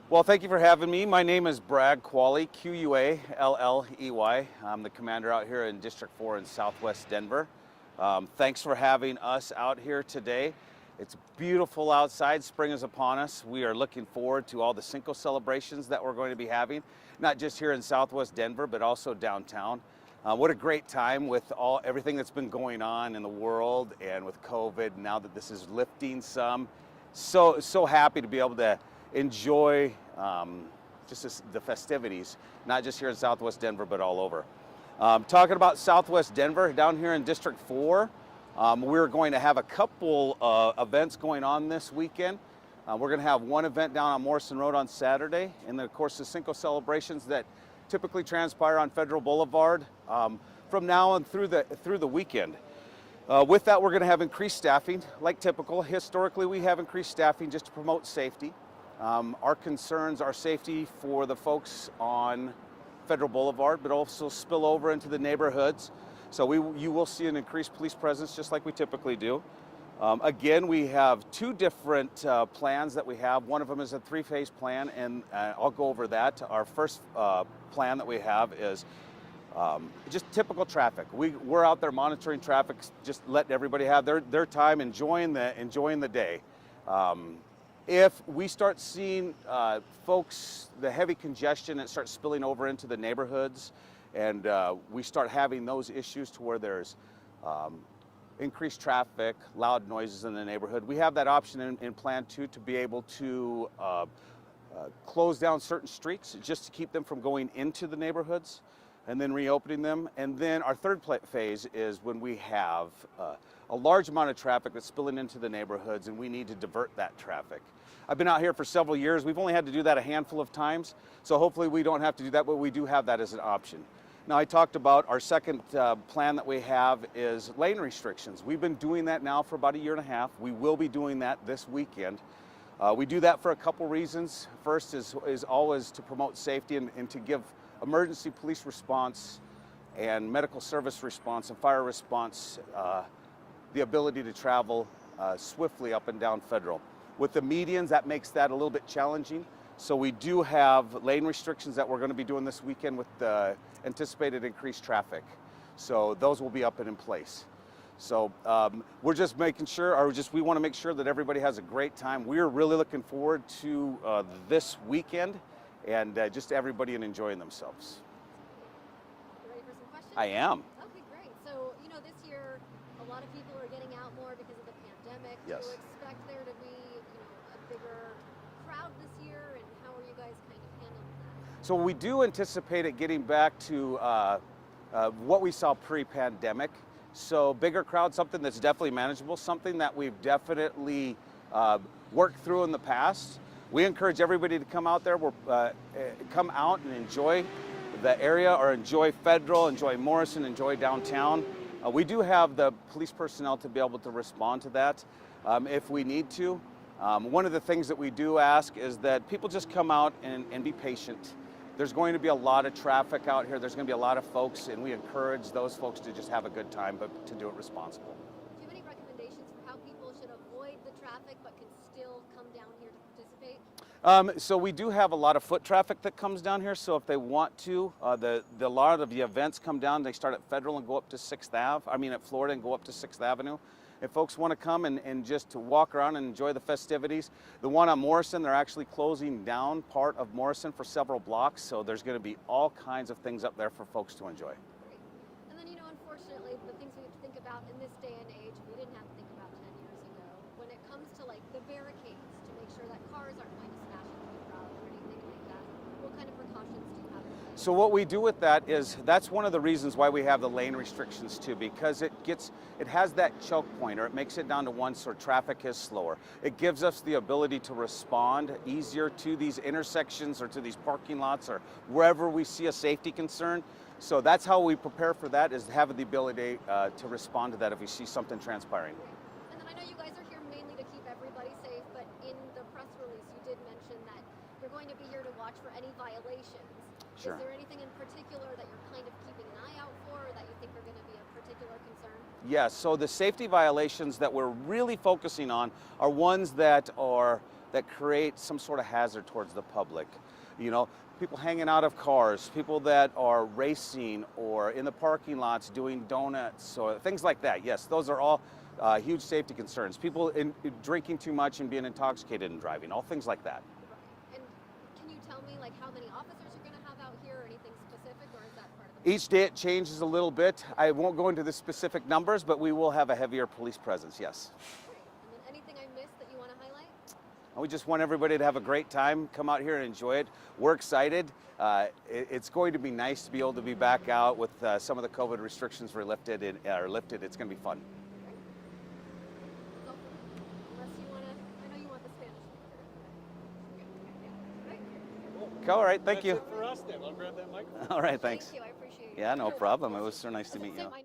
Well, thank you for having me. My name is Brad Qualley, Qualley. I'm the commander out here in District 4 in Southwest Denver. Thanks for having us out here today. It's beautiful outside. Spring is upon us. We are looking forward to all the Cinco celebrations that we're going to be having, not just here in Southwest Denver, but also downtown. What a great time with everything that's been going on in the world and with COVID. Now that this is lifting some, so happy to be able to enjoy the festivities, not just here in Southwest Denver, but all over. Talking about Southwest Denver, down here in District 4, we're going to have a couple events going on this weekend. We're going to have one event down on Morrison Road on Saturday, and then of course the Cinco celebrations that typically transpire on Federal Boulevard from now on through the weekend. With that, we're going to have increased staffing, like typical. Historically, we have increased staffing just to promote safety. Our concerns are safety for the folks on Federal Boulevard, but also spill over into the neighborhoods. So you will see an increased police presence just like we typically do. Again, we have two different plans that we have. One of them is a three-phase plan, and I'll go over that. Our first plan that we have is just typical traffic. We're out there monitoring traffic, just letting everybody have their time enjoying the day. If we start seeing folks, the heavy congestion, it starts spilling over into the neighborhoods, and we start having those issues to where there's increased traffic, loud noises in the neighborhood, we have that option in Plan 2 to be able to close down certain streets just to keep them from going into the neighborhoods and then reopening them. And then our third phase is when we have a large amount of traffic that's spilling into the neighborhoods and we need to divert that traffic. I've been out here for several years. We've only had to do that a handful of times, so hopefully we don't have to do that, but we do have that as an option. Now, I talked about our second plan that we have is lane restrictions. We've been doing that now for about a year and a half. We will be doing that this weekend. We do that for a couple reasons. First is always to promote safety and to give emergency police response and medical service response and fire response the ability to travel swiftly up and down Federal. With the medians, that makes that a little bit challenging. So we do have lane restrictions that we're going to be doing this weekend with the anticipated increased traffic. So those will be up and in place. So we're just making sure, we want to make sure that everybody has a great time. We're really looking forward to this weekend and just everybody enjoying themselves. You ready for some questions? I am. Okay, great. So, this year, a lot of people are getting out more because of the pandemic. Yes. Do you expect there to be, a bigger crowd this year, and how are you guys kind of handling that? So we do anticipate it getting back to what we saw pre-pandemic. So bigger crowd, something that's definitely manageable, something that we've definitely worked through in the past. We encourage everybody to come out there, come out and enjoy the area, or enjoy Federal, enjoy Morrison, enjoy downtown. We do have the police personnel to be able to respond to that if we need to. One of the things that we do ask is that people just come out and be patient. There's going to be a lot of traffic out here. There's going to be a lot of folks, and we encourage those folks to just have a good time, but to do it responsibly. Do you have any recommendations for how people should avoid the traffic but can still come down here to participate? So we do have a lot of foot traffic that comes down here. So if they want to, a lot of the events come down. They start at Federal and go up to at Florida and go up to 6th Avenue. If folks want to come and just to walk around and enjoy the festivities, the one on Morrison, they're actually closing down part of Morrison for several blocks. So there's going to be all kinds of things up there for folks to enjoy. Great. And then, unfortunately, the things we have to think about in this day and age, we didn't have to think about 10 years ago. When it comes to the barricades to make sure that cars aren't going to smash into the crowd or anything like that, what kind of precautions do you have in place? So what we do with that is, that's one of the reasons why we have the lane restrictions too, because it has that choke point, or it makes it down to one so traffic is slower. It gives us the ability to respond easier to these intersections or to these parking lots or wherever we see a safety concern. So that's how we prepare for that, is having the ability to respond to that if we see something transpiring. And then I know you guys are here mainly to keep everybody safe, but in the press release you did mention that you're going to be here to watch for any violations. Sure. Is there anything in particular that you're kind of keeping an eye out for, or that you think are going to be a particular concern? Yes, so the safety violations that we're really focusing on are ones that are that create some sort of hazard towards the public. You know, people hanging out of cars, people that are racing or in the parking lots doing donuts or things like that. Yes, those are all huge safety concerns. People drinking too much and being intoxicated and driving, all things like that. Right. And can you tell me like how many officers you're going to have out here or anything specific, or is that part of the Each day it changes a little bit. I won't go into the specific numbers, but we will have a heavier police presence, yes. Great. And then anything I missed that you want to highlight? We just want everybody to have a great time, come out here and enjoy it. We're excited. It's going to be nice to be able to be back out with some of the COVID restrictions were lifted. It's going to be fun. That's all for me. Unless you want to, I know you want the Spanish speaker. Yeah. All right, thank you. That's it for us then. I'll grab that microphone. All right, thanks. Thank you. I appreciate it. Yeah, no problem. It was so nice to meet you. Say my